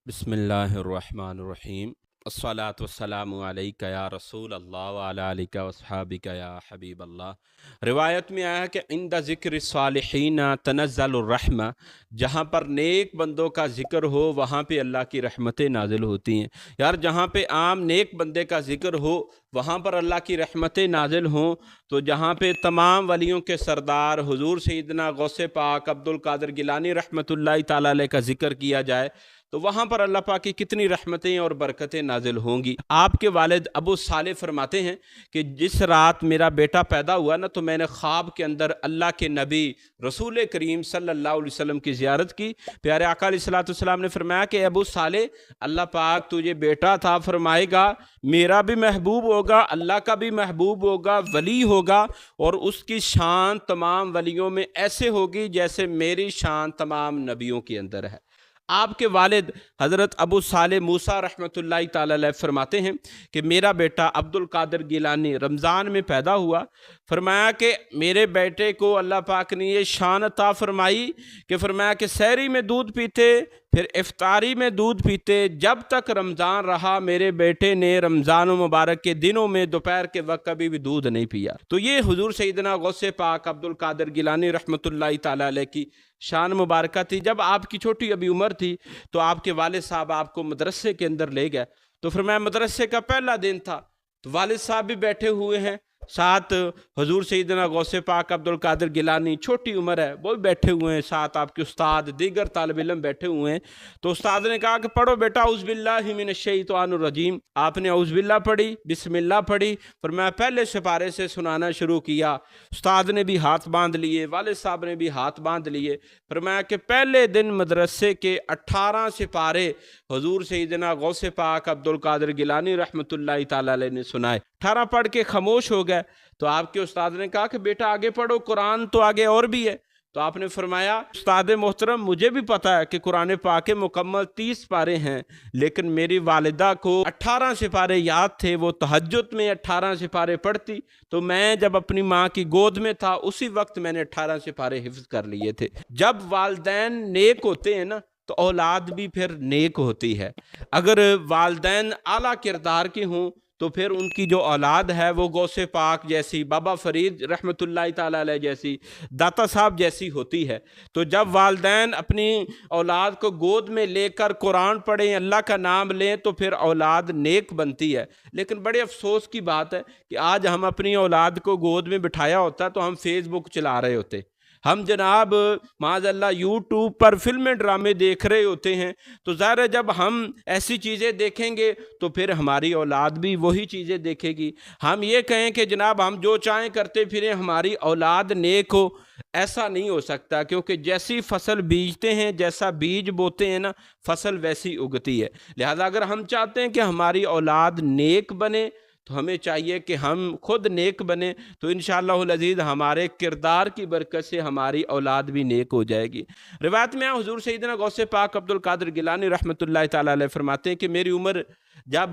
बिस्मिल्लाहिर्रहमानिर्रहीम अस्सलातु वस्सलामु अलैका या रसूल अल्लाह व अला आलिका व अस्हाबिका या हबीब अल्लाह। रिवायत में आया कि इंदा ज़िक्र सालिहीन तनज़्ज़लुर रहमा, जहाँ पर नेक बंदों का जिक्र हो वहाँ पे अल्लाह की रहमतें नाजिल होती हैं। यार जहाँ पे आम नेक बंदे का जिक्र हो वहाँ पर अल्लाह की रहमतें नाजिल हों, तो जहाँ पे तमाम वलियों के सरदार हुजूर सैयदना गौसे पाक अब्दुल कादिर गिलानी रहमतुल्लाहि ताला अलैह का जिक्र किया जाए तो वहाँ पर अल्लाह पाक की कितनी रहमतें और बरकतें नाजिल होंगी। आपके वालिद अबू साले फरमाते हैं कि जिस रात मेरा बेटा पैदा हुआ ना, तो मैंने ख्वाब के अंदर अल्लाह के नबी रसूल करीम सल्लल्लाहु अलैहि वसल्लम की ज़ियारत की। प्यारे आका अलैहिस्सलातु वस्सलाम ने फरमाया कि अबू साले, अल्लाह पाक तुझे बेटा था फरमाएगा, मेरा भी महबूब होगा, अल्लाह का भी महबूब होगा, वली होगा, और उसकी शान तमाम वलियों में ऐसे होगी जैसे मेरी शान तमाम नबियों के अंदर है। आपके वालिद हज़रत अबू साले मूसा रहमतुल्लाहि ताला अलैह फरमाते हैं कि मेरा बेटा अब्दुल कादिर गिलानी रमज़ान में पैदा हुआ। फरमाया कि मेरे बेटे को अल्लाह पाक ने ये शान अता फरमाई कि फरमाया कि सहरी में दूध पीते, फिर इफ्तारी में दूध पीते, जब तक रमज़ान रहा मेरे बेटे ने रमज़ान मुबारक के दिनों में दोपहर के वक्त कभी भी दूध नहीं पिया। तो ये हुजूर सैयदना गौसे पाक अब्दुल कादिर गिलानी रहमतुल्लाहि ताला अलैह की शान मुबारक थी। जब आपकी छोटी अभी उम्र थी तो आपके वालिद साहब आपको मदरसे के अंदर ले गए। तो फिर मैं मदरसे का पहला दिन था, तो वालिद साहब भी बैठे हुए हैं, साथ हजूर सैयदना गौसे पाक अब्दुल कादिर गिलानी, छोटी उम्र है, वो भी बैठे हुए हैं, साथ आपके उस्ताद दीगर तालिब इल्म बैठे हुए हैं। तो उस्ताद ने कहा कि पढ़ो बेटा औज़ुबिल्लाहि मिनश्शैतानिर्रजीम। आपने औज़ुबिल्लाह पढ़ी, बिस्मिल्लाह पढ़ी, फिर मैं पहले सिपारे से सुनाना शुरू किया। उस्ताद ने भी हाथ बांध लिए, वालिद साहब ने भी हाथ बांध लिए। फिर मैं कि पहले दिन मदरसे के 18 सिपारे हजूर सैयदना गौसे पाक अब्दुल कादिर गिलानी रहमतुल्लाहि ताला अलैह ने सुनाए। 18 पढ़ के खामोश हो गए। तो आपके उस्ताद ने कहा कि बेटा आगे पढ़ो, कुरान तो आगे और भी है। तो आपने फरमाया, उस्ताद मोहतरम मुझे भी पता है कि कुरान पाक के मुकम्मल 30 पारे हैं, लेकिन मेरी वालिदा को 18 सिपारे याद थे, वो तहज्जुद में 18 सिपारे पढ़ती। तो मैं जब अपनी माँ की गोद में था उसी वक्त मैंने 18 सिपारे हिफ्ज कर लिए थे। जब वालदैन नेक होते हैं ना, तो औलाद भी फिर नेक होती है। अगर वालदैन आला किरदार के हों तो फिर उनकी जो औलाद है वो गौसे पाक जैसी, बाबा फरीद रहमतुल्लाहि ताला अलैह जैसी, दाता साहब जैसी होती है। तो जब वालदैन अपनी औलाद को गोद में लेकर कुरान पढ़ें, अल्लाह का नाम लें, तो फिर औलाद नेक बनती है। लेकिन बड़े अफसोस की बात है कि आज हम अपनी औलाद को गोद में बिठाया होता तो हम फेसबुक चला रहे होते, हम जनाब माज़अल्लाह यूट्यूब पर फिल्में ड्रामे देख रहे होते हैं। तो ज़ाहिर है जब हम ऐसी चीज़ें देखेंगे तो फिर हमारी औलाद भी वही चीज़ें देखेगी। हम ये कहें कि जनाब हम जो चाहें करते फिरें, हमारी औलाद नेक हो, ऐसा नहीं हो सकता, क्योंकि जैसी फसल बीजते हैं, जैसा बीज बोते हैं ना, फसल वैसी उगती है। लिहाजा अगर हम चाहते हैं कि हमारी औलाद नेक बने तो हमें चाहिए कि हम खुद नेक बने, तो इंशाअल्लाहुल अज़ीज़ हमारे किरदार की बरकत से हमारी औलाद भी नेक हो जाएगी। रिवायत में हुज़ूर सैयदना गौसे पाक अब्दुल कादिर गिलानी रहमतुल्लाहि ताला अलैह फरमाते हैं कि मेरी उम्र जब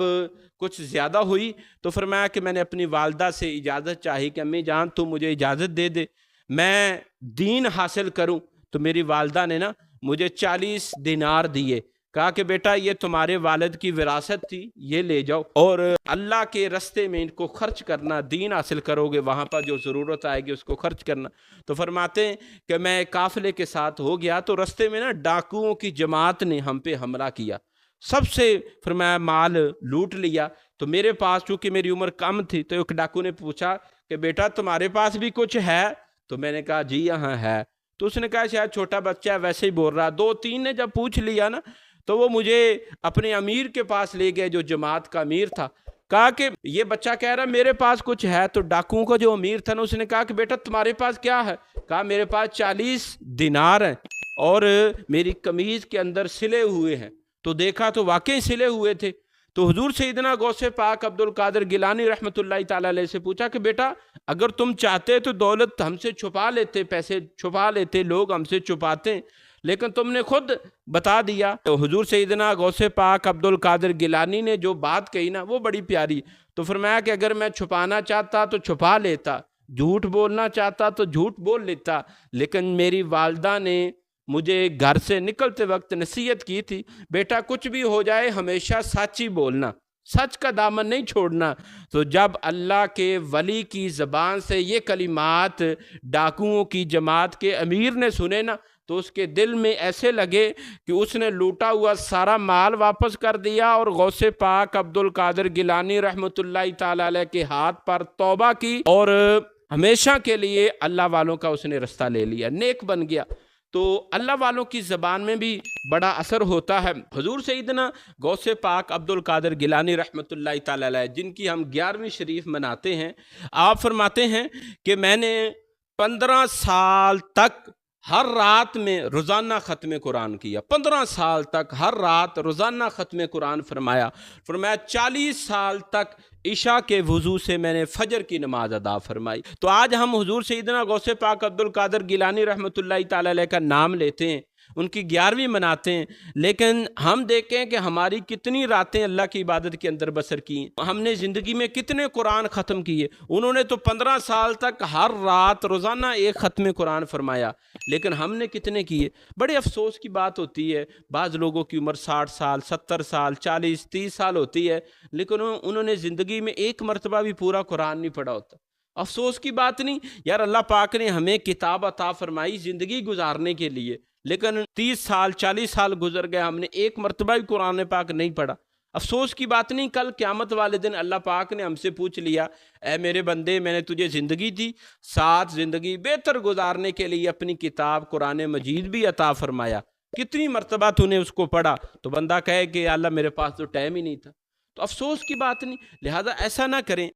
कुछ ज़्यादा हुई तो फरमाया कि मैंने अपनी वालदा से इजाज़त चाही कि अम्मी जान तू मुझे इजाज़त दे दे, मैं दीन हासिल करूँ। तो मेरी वालदा ने ना मुझे 40 दिनार दिए, कहा कि बेटा ये तुम्हारे वालिद की विरासत थी, ये ले जाओ और अल्लाह के रास्ते में इनको खर्च करना, दीन हासिल करोगे, वहाँ पर जो ज़रूरत आएगी उसको खर्च करना। तो फरमाते हैं कि मैं काफ़िले के साथ हो गया, तो रास्ते में ना डाकुओं की जमात ने हम पे हमला किया, सबसे फरमाया माल लूट लिया। तो मेरे पास चूँकि मेरी उम्र कम थी, तो एक डाकू ने पूछा कि बेटा तुम्हारे पास भी कुछ है? तो मैंने कहा जी यहाँ है। तो उसने कहा शायद छोटा बच्चा है वैसे ही बोल रहा। 2-3 ने जब पूछ लिया ना, तो वो मुझे अपने अमीर के पास ले गए, जो जमात का अमीर था। कहा कि ये बच्चा कह रहा मेरे पास कुछ है। तो डाकुओं का जो अमीर था ना, उसने कहा कि बेटा तुम्हारे पास क्या है? कहा मेरे पास 40 दिनार हैं और मेरी कमीज के अंदर सिले हुए हैं। तो देखा तो वाकई सिले हुए थे। तो हुजूर सैयदना गौसे पाक अब्दुल कादिर गिलानी रहमतुल्लाहि ताला अलैह से पूछा कि बेटा अगर तुम चाहते तो दौलत हमसे छुपा लेते, पैसे छुपा लेते, लोग हमसे छुपाते, लेकिन तुमने खुद बता दिया। तो हुजूर सैयदना गौसे पाक अब्दुल कादिर गिलानी ने जो बात कही ना, वो बड़ी प्यारी। तो फरमाया कि अगर मैं छुपाना चाहता तो छुपा लेता, झूठ बोलना चाहता तो झूठ बोल लेता, लेकिन मेरी वालदा ने मुझे घर से निकलते वक्त नसीहत की थी, बेटा कुछ भी हो जाए हमेशा सच ही बोलना, सच का दामन नहीं छोड़ना। तो जब अल्लाह के वली की ज़बान से ये कलिमात डाकुओं की जमात के अमीर ने सुने ना, तो उसके दिल में ऐसे लगे कि उसने लूटा हुआ सारा माल वापस कर दिया और गौसे पाक अब्दुल कादिर गिलानी रहमतुल्लाह ताला अलैह के हाथ पर तौबा की और हमेशा के लिए अल्लाह वालों का उसने रास्ता ले लिया, नेक बन गया। तो अल्लाह वालों की ज़बान में भी बड़ा असर होता है। हुजूर सैयदना गौसे पाक अब्दुल कादिर गिलानी रहमतुल्लाह ताला अलैह, जिनकी हम 11वीं शरीफ मनाते हैं, आप फरमाते हैं कि मैंने 15 साल तक हर रात में रोज़ाना ख़त्म कुरान किया। 15 साल तक हर रात रोज़ाना ख़त्म कुरान फरमाया। 40 साल तक ईशा के वज़ू से मैंने फ़जर की नमाज अदा फरमाई। तो आज हम हुजूर सैयदना गौसे पाक अब्दुल कादिर गिलानी रहमतुल्लाह ताला अलैह का नाम लेते हैं, उनकी 11वीं मनाते हैं, लेकिन हम देखें कि हमारी कितनी रातें अल्लाह की इबादत के अंदर बसर की, हमने ज़िंदगी में कितने कुरान ख़त्म किए। उन्होंने तो 15 साल तक हर रात रोज़ाना एक ख़त्म कुरान फरमाया, लेकिन हमने कितने किए। बड़े अफसोस की बात होती है, बाज़ लोगों की उम्र 60 साल 70 साल 40 30 साल होती है, लेकिन उन्होंने ज़िंदगी में एक मरतबा भी पूरा कुरान नहीं पढ़ा होता। अफसोस की बात नहीं यार, अल्लाह पाक ने हमें किताब अता फरमाई ज़िंदगी गुजारने के लिए, लेकिन 30 साल 40 साल गुजर गए, हमने एक मरतबा भी कुरान पाक नहीं पढ़ा। अफसोस की बात नहीं, कल क़यामत वाले दिन अल्लाह पाक ने हमसे पूछ लिया, ऐ मेरे बंदे, मैंने तुझे ज़िंदगी दी, साथ ज़िंदगी बेहतर गुजारने के लिए अपनी किताब कुरान मजीद भी अता फरमाया, कितनी मरतबा तूने उसको पढ़ा? तो बंदा कहे कि अल्लाह मेरे पास तो टाइम ही नहीं था। तो अफसोस की बात नहीं, लिहाजा ऐसा ना करें।